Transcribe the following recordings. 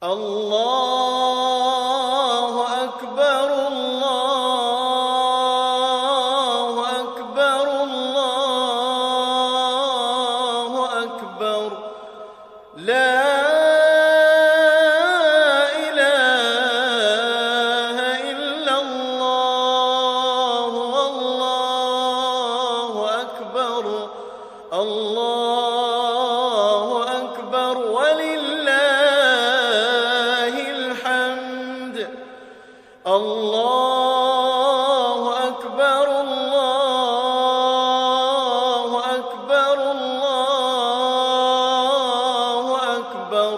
الله أكبر الله أكبر الله أكبر لا إله إلا الله والله أكبر الله أكبر ولله الحمد الله أكبر الله أكبر الله أكبر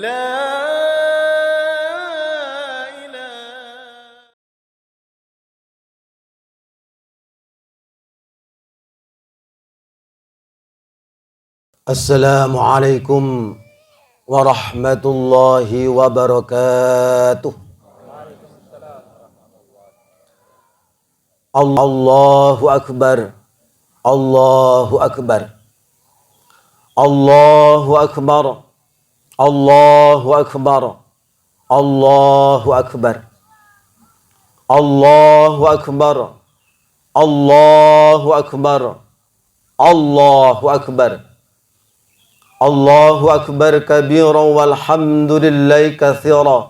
لا إله. Assalamualaikum warahmatullahi wabarakatuh. Allahu akbar. Allahu akbar. Allahu akbar. Allahu akbar. Allahu akbar. Allahu akbar. Allahu akbar. Allahu akbar. Allahu akbar kabiran walhamdulillahi katsiran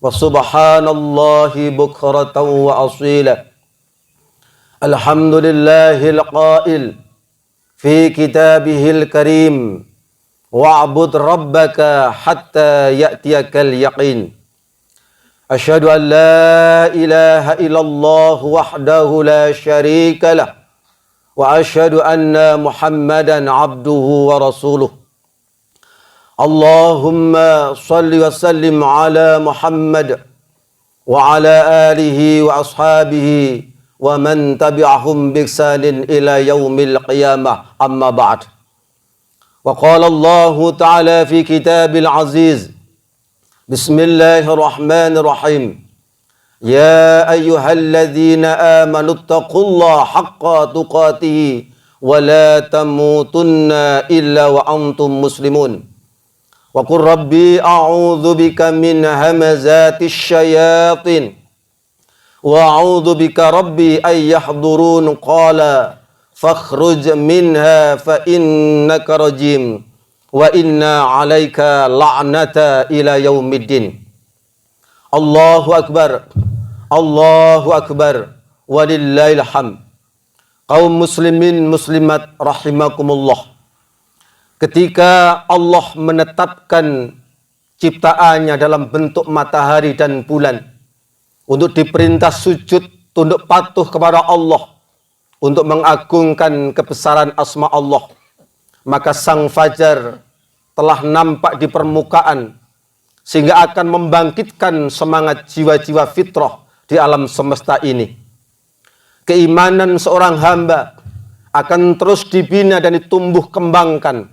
wa subhanallahi bukratan wa asila. Alhamdulillahil qail fi kitabihil karim wa'bud rabbaka hatta ya'tiyakal yaqin. Asyhadu an la ilaha illallah wahdahu la syarika lah wa asyhadu anna Muhammadan abduhu wa rasuluh. Allahumma salli wa sallim ala Muhammad wa ala alihi wa ashabihi wa man tabi'ahum bi ihsanin ila yaumil qiyamah, amma ba'd. Wa qala Allah ta'ala fi kitabil aziz, bismillahirrahmanirrahim, ya ayyuhalladzina amanu taqullaha haqqa tuqatih wa la tamutunna illa wa antum muslimun. Wa qur rabbi a'udzu bika min hamazatis syayatin wa a'udzu bika rabbi ay yahdurun. Qala fakhruj minha fa innaka rajim wa inna 'alaika la'nata ila yaumiddin. Allahu akbar. Allahu akbar walillahil hamd. Kaum muslimin muslimat rahimakumullah. Ketika Allah menetapkan ciptaannya dalam bentuk matahari dan bulan untuk diperintah sujud, tunduk patuh kepada Allah, untuk mengagungkan kebesaran asma Allah, maka sang fajar telah nampak di permukaan sehingga akan membangkitkan semangat jiwa-jiwa fitrah di alam semesta ini. Keimanan seorang hamba akan terus dibina dan ditumbuh kembangkan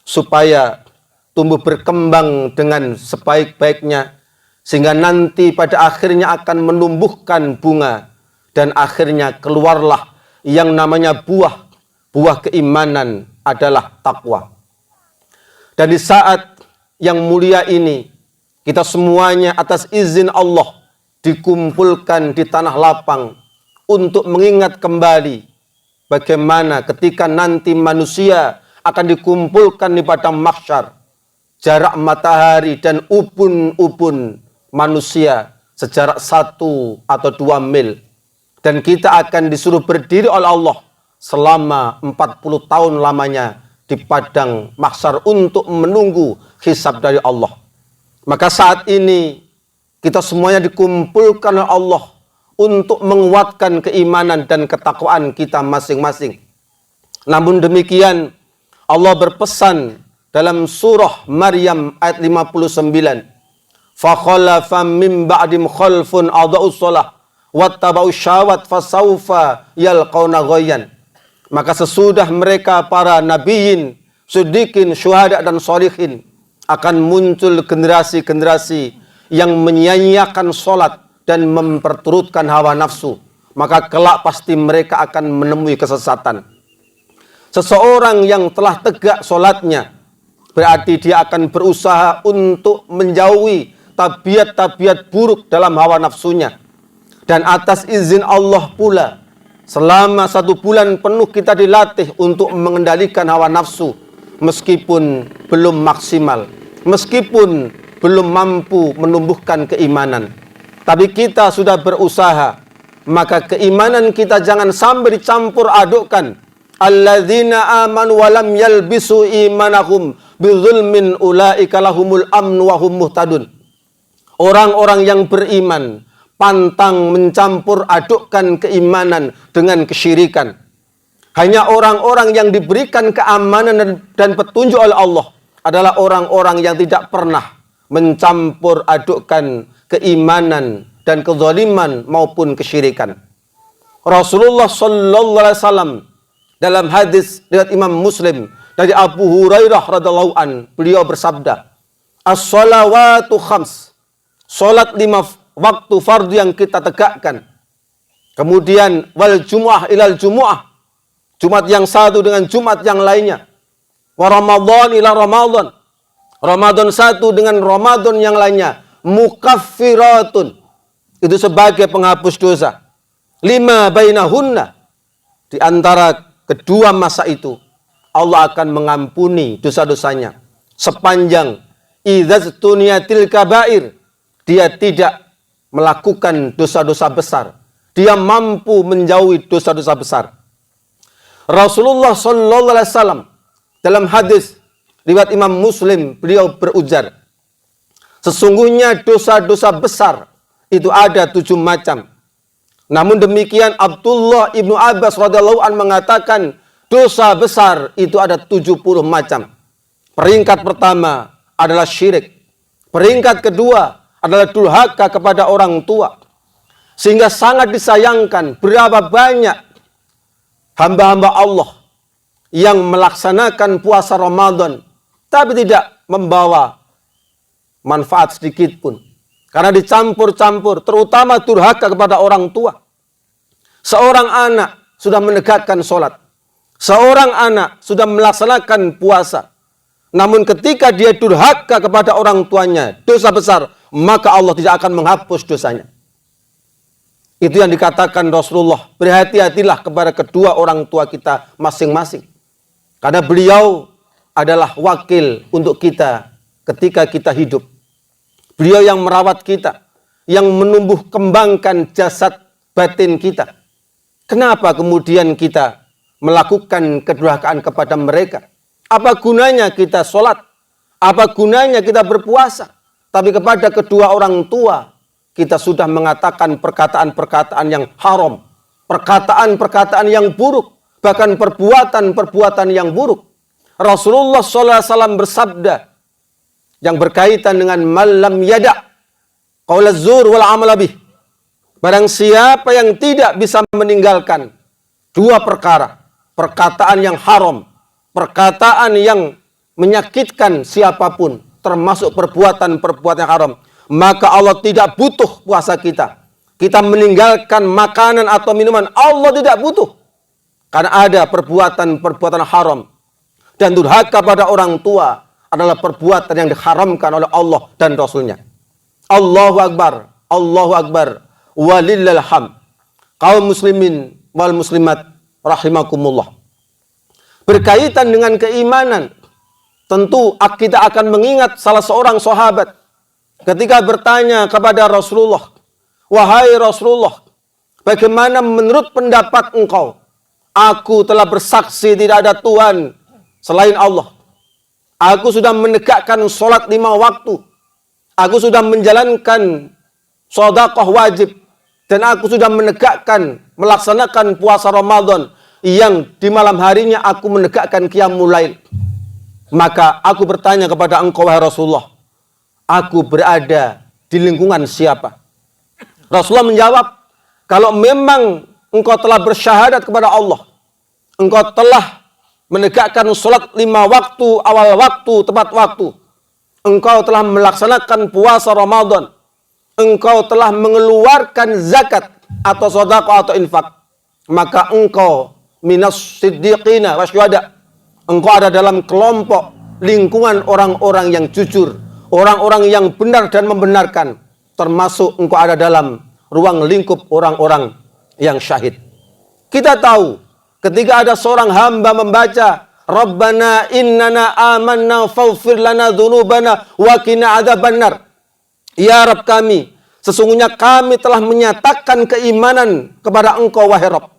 supaya tumbuh berkembang dengan sebaik-baiknya, sehingga nanti pada akhirnya akan menumbuhkan bunga dan akhirnya keluarlah yang namanya buah keimanan adalah takwa. Dan di saat yang mulia ini, kita semuanya atas izin Allah dikumpulkan di tanah lapang untuk mengingat kembali bagaimana ketika nanti manusia akan dikumpulkan di padang mahsyar. Jarak matahari dan ubun-ubun manusia sejarak 1 atau 2 mil. Dan kita akan disuruh berdiri oleh Allah selama 40 tahun lamanya di padang mahsyar untuk menunggu hisab dari Allah. Maka saat ini kita semuanya dikumpulkan oleh Allah untuk menguatkan keimanan dan ketakwaan kita masing-masing. Namun demikian, Allah berpesan dalam surah Maryam ayat 59, "Fakhalafa min ba'dim khalfun adha'us shalah wattaba'us syahawat fasawfa yalqauna ghayyan." Maka sesudah mereka para nabiyin, siddiqin, syuhada dan sholihin, akan muncul generasi-generasi yang menyia-nyiakan salat dan memperturutkan hawa nafsu, maka kelak pasti mereka akan menemui kesesatan. Seseorang yang telah tegak solatnya, berarti dia akan berusaha untuk menjauhi tabiat-tabiat buruk dalam hawa nafsunya. Dan atas izin Allah pula, selama 1 bulan penuh kita dilatih untuk mengendalikan hawa nafsu, meskipun belum maksimal, meskipun belum mampu menumbuhkan keimanan. Tapi kita sudah berusaha, maka keimanan kita jangan sampai dicampur adukkan. Alladzina amanu wa lam yalbisu imanahum bidzulmin ulaika lahumul amnu wa hum muhtadun. Orang-orang yang beriman pantang mencampur adukkan keimanan dengan kesyirikan. Hanya orang-orang yang diberikan keamanan dan petunjuk oleh Allah adalah orang-orang yang tidak pernah mencampur adukkan keimanan dan kezaliman maupun kesyirikan. Rasulullah sallallahu alaihi wasallam dalam hadis riwayat Imam Muslim dari Abu Hurairah radhiyallahu an, beliau bersabda, "As-shalawatu khams." Salat 5 waktu fardu yang kita tegakkan. Kemudian wal jumu'ah ilal jumu'ah. Jumat yang satu dengan Jumat yang lainnya. Wa Ramadan ila Ramadan. Ramadan satu dengan Ramadan yang lainnya. Mukaffiratun. Itu sebagai penghapus dosa. 5 bainahunna. Di antara kedua masa itu, Allah akan mengampuni dosa-dosanya. Sepanjang idzatuniyatil kabair. Dia tidak melakukan dosa-dosa besar. Dia mampu menjauhi dosa-dosa besar. Rasulullah sallallahu alaihi wasallam dalam hadis riwayat Imam Muslim, beliau berujar, sesungguhnya dosa-dosa besar itu ada 7 macam. Namun demikian Abdullah ibnu Abbas radhiyallahu an mengatakan dosa besar itu ada 70 macam. Peringkat pertama adalah syirik. Peringkat kedua adalah durhaka kepada orang tua. Sehingga sangat disayangkan berapa banyak hamba-hamba Allah yang melaksanakan puasa Ramadan tapi tidak membawa manfaat sedikit pun. Karena dicampur-campur, terutama durhaka kepada orang tua. Seorang anak sudah menegakkan sholat. Seorang anak sudah melaksanakan puasa. Namun ketika dia durhaka kepada orang tuanya, dosa besar, maka Allah tidak akan menghapus dosanya. Itu yang dikatakan Rasulullah, berhati-hatilah kepada kedua orang tua kita masing-masing. Karena beliau adalah wakil untuk kita ketika kita hidup. Beliau yang merawat kita, yang menumbuh kembangkan jasad batin kita. Kenapa kemudian kita melakukan kedurhakaan kepada mereka? Apa gunanya kita sholat? Apa gunanya kita berpuasa? Tapi kepada kedua orang tua, kita sudah mengatakan perkataan-perkataan yang haram. Perkataan-perkataan yang buruk. Bahkan perbuatan-perbuatan yang buruk. Rasulullah SAW bersabda, yang berkaitan dengan malam yada' qaulaz zur wal amal bih. Barang siapa yang tidak bisa meninggalkan 2 perkara. Perkataan yang haram. Perkataan yang menyakitkan siapapun, termasuk perbuatan-perbuatan yang haram, maka Allah tidak butuh puasa kita. Kita meninggalkan makanan atau minuman, Allah tidak butuh. Karena ada perbuatan-perbuatan haram. Dan durhaka pada orang tua adalah perbuatan yang diharamkan oleh Allah dan Rasulnya. Allahu Akbar, Allahu Akbar, walillahil hamd. Kaum muslimin wal muslimat rahimakumullah. Berkaitan dengan keimanan, tentu kita akan mengingat salah seorang sahabat ketika bertanya kepada Rasulullah, "Wahai Rasulullah, bagaimana menurut pendapat engkau? Aku telah bersaksi tidak ada Tuhan selain Allah. Aku sudah menegakkan sholat 5 waktu. Aku sudah menjalankan sedekah wajib. Dan aku sudah melaksanakan puasa Ramadan. Yang di malam harinya aku menegakkan qiyamul lail. Maka aku bertanya kepada engkau, wahai Rasulullah, aku berada di lingkungan siapa?" Rasulullah menjawab, kalau memang engkau telah bersyahadat kepada Allah, engkau telah menegakkan sholat 5 waktu, awal waktu, tepat waktu, engkau telah melaksanakan puasa Ramadan, engkau telah mengeluarkan zakat atau sedekah atau infak, maka engkau minas siddiqina wasyuhada, engkau ada dalam kelompok lingkungan orang-orang yang jujur, orang-orang yang benar dan membenarkan, termasuk engkau ada dalam ruang lingkup orang-orang yang syahid. Kita tahu ketika ada seorang hamba membaca Rabbana innana amanna faghfir lana dzunubana wa qina adzabannar. Ya Rabb kami, sesungguhnya kami telah menyatakan keimanan kepada Engkau wahai Rabb.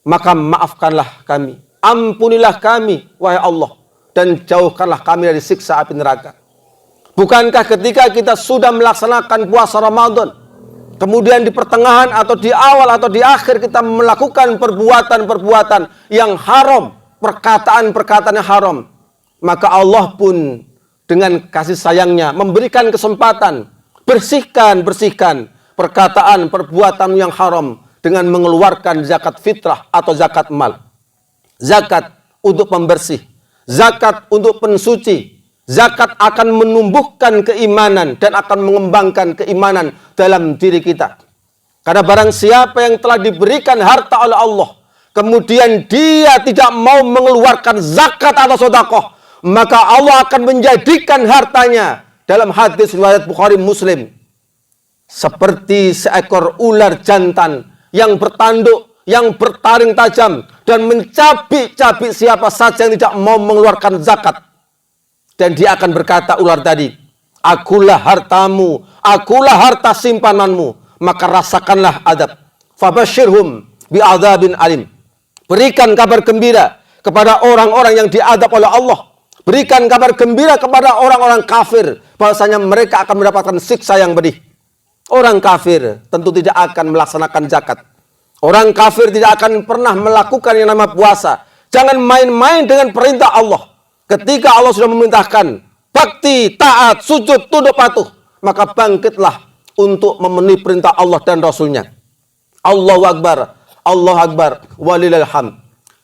Maka maafkanlah kami, ampunilah kami wahai Allah, dan jauhkanlah kami dari siksa api neraka. Bukankah ketika kita sudah melaksanakan puasa Ramadan, kemudian di pertengahan atau di awal atau di akhir kita melakukan perbuatan-perbuatan yang haram, perkataan-perkataan yang haram, maka Allah pun dengan kasih sayangnya memberikan kesempatan, bersihkan perkataan, perbuatan yang haram dengan mengeluarkan zakat fitrah atau zakat mal. Zakat untuk pembersih, zakat untuk pensuci. Zakat akan menumbuhkan keimanan dan akan mengembangkan keimanan dalam diri kita. Karena barang siapa yang telah diberikan harta oleh Allah, kemudian dia tidak mau mengeluarkan zakat atau sedekah, maka Allah akan menjadikan hartanya, dalam hadis riwayat Bukhari Muslim, seperti seekor ular jantan yang bertanduk, yang bertaring tajam dan mencabik-cabik siapa saja yang tidak mau mengeluarkan zakat. Dan dia akan berkata, ular tadi, akulah hartamu, akulah harta simpananmu, maka rasakanlah adab. Fabashirhum bi'adzabin alim. Berikan kabar gembira kepada orang-orang yang diadab oleh Allah. Berikan kabar gembira kepada orang-orang kafir, bahwasanya mereka akan mendapatkan siksa yang pedih. Orang kafir tentu tidak akan melaksanakan zakat. Orang kafir tidak akan pernah melakukan yang namanya puasa. Jangan main-main dengan perintah Allah. Ketika Allah sudah memerintahkan bakti, taat, sujud, tunduk patuh, maka bangkitlah untuk memenuhi perintah Allah dan Rasulnya. Allahu Akbar, Allahu Akbar, walillahil hamd.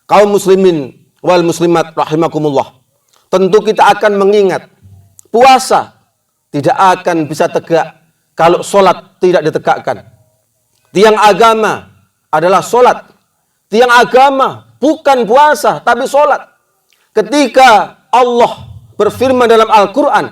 Kaum muslimin wal muslimat rahimakumullah. Tentu kita akan mengingat puasa tidak akan bisa tegak kalau sholat tidak ditegakkan. Tiang agama adalah sholat. Tiang agama bukan puasa tapi sholat. Ketika Allah berfirman dalam Al-Quran,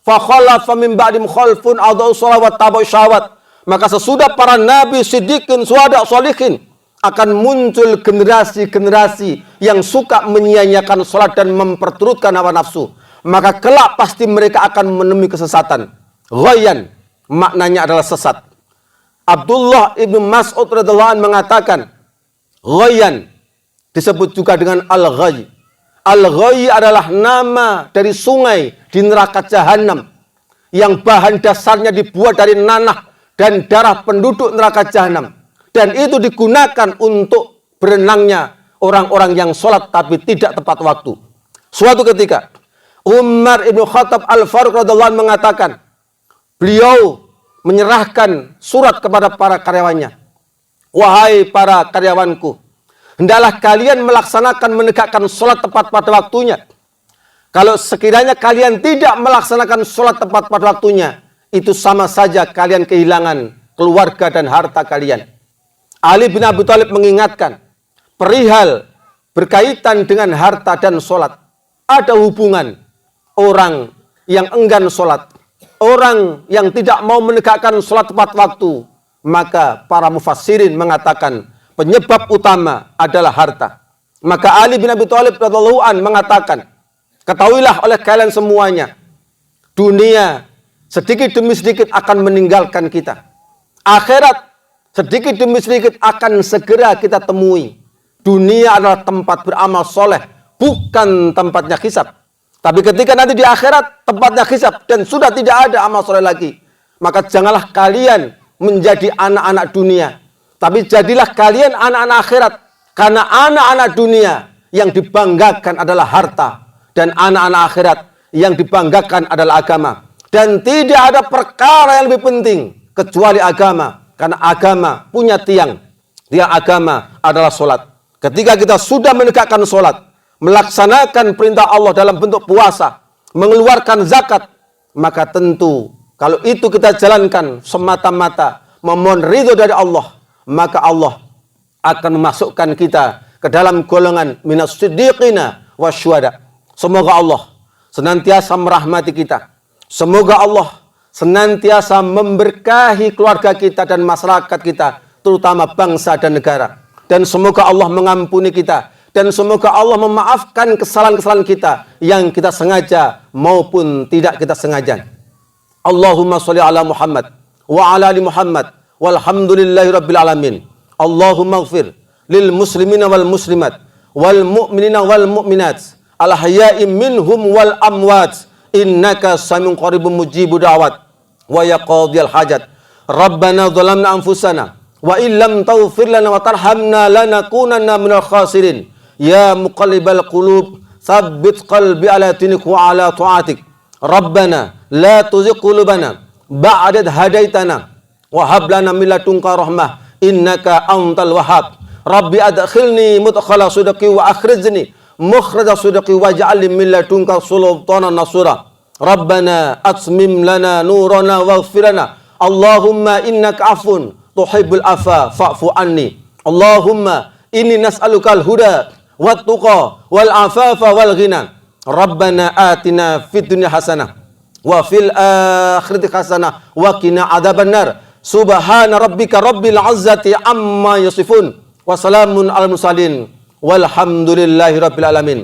فَخَلَفَ مِنْ بَعْدِهِمْ خَلْفٌ أَضَاعُوا الصَّلَاةَ وَاتَّبَعُوا الشَّهَوَاتِ. Maka sesudah para nabi, siddiqin, syuhada, sholihin, akan muncul generasi-generasi yang suka menyia-nyiakan sholat dan memperturutkan hawa nafsu. Maka kelak pasti mereka akan menemui kesesatan. Ghayyan, maknanya adalah sesat. Abdullah ibn Mas'ud radhiyallahu anhu mengatakan, ghayyan disebut juga dengan al-ghayy. Al-ghayy adalah nama dari sungai di neraka jahanam yang bahan dasarnya dibuat dari nanah dan darah penduduk neraka jahanam, dan itu digunakan untuk berenangnya orang-orang yang sholat tapi tidak tepat waktu. Suatu ketika Umar ibn Khattab Al-Faruq radhiyallahu anhu mengatakan, beliau menyerahkan surat kepada para karyawannya, wahai para karyawanku, hendaklah kalian melaksanakan menegakkan sholat tepat pada waktunya. Kalau sekiranya kalian tidak melaksanakan sholat tepat pada waktunya, itu sama saja kalian kehilangan keluarga dan harta kalian. Ali bin Abi Thalib mengingatkan, perihal berkaitan dengan harta dan sholat, ada hubungan orang yang enggan sholat, orang yang tidak mau menegakkan sholat tepat waktu. Maka para mufassirin mengatakan, penyebab utama adalah harta. Maka Ali bin Abi Thalib radhiyallahu anhu mengatakan, ketahuilah oleh kalian semuanya, dunia sedikit demi sedikit akan meninggalkan kita. Akhirat sedikit demi sedikit akan segera kita temui. Dunia adalah tempat beramal soleh, bukan tempatnya hisab. Tapi ketika nanti di akhirat tempatnya hisab dan sudah tidak ada amal soleh lagi, maka janganlah kalian menjadi anak-anak dunia, tapi jadilah kalian anak-anak akhirat. Karena anak-anak dunia yang dibanggakan adalah harta, dan anak-anak akhirat yang dibanggakan adalah agama. Dan tidak ada perkara yang lebih penting kecuali agama. Karena agama punya tiang. Tiang agama adalah sholat. Ketika kita sudah menegakkan sholat, melaksanakan perintah Allah dalam bentuk puasa, mengeluarkan zakat, maka tentu kalau itu kita jalankan semata-mata memohon ridho dari Allah, maka Allah akan memasukkan kita ke dalam golongan minas siddiqina wasyuhada. Semoga Allah senantiasa merahmati kita. Semoga Allah senantiasa memberkahi keluarga kita dan masyarakat kita, terutama bangsa dan negara. Dan semoga Allah mengampuni kita. Dan semoga Allah memaafkan kesalahan-kesalahan kita yang kita sengaja maupun tidak kita sengaja. Allahumma sholli ala Muhammad wa ala ali Muhammad walhamdulillahi rabbil alamin. Allahumma ighfir lil muslimina wal muslimat wal mu'minina wal mu'minat al ahya'i minhum wal amwat innaka samiun qaribun mujibud da'wat wa yaqdiyal hajat. Rabbana zalamna anfusana wa illam taghfir lana wa tarhamna lanakunanna minal khasirin. Ya muqallibal qulub tsabbit qalbi ala dinik wa ala ta'atik. Rabbana la tuzigh qulubana ba'da idh hadaitana wa hab lana min ladunka rahmah innaka antal wahhab. Rabbi adkhilni mudkhala sidqi wa akhrijni mukhraja sidqi waj'al li min ladunka sultanan nasura. Rabbana atmim lana nurana waghfir lana. Allahumma innaka afun tuhibbul afa fa'fu anni. Allahumma inni nas'alukal huda wat tuqa wal afafa wal ghina. Rabbana atina fid dunya hasanah wa fil akhirati hasanah wa qina adzabannar. Subhana rabbika rabbil izzati amma yasifun wa salamun alal mursalin walhamdulillahi rabbil alamin.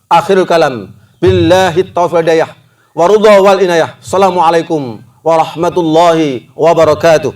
Akhirul kalam billahi taufiq wal hidayah wa ridha wal inayah. Assalamualaikum warahmatullahi wabarakatuh.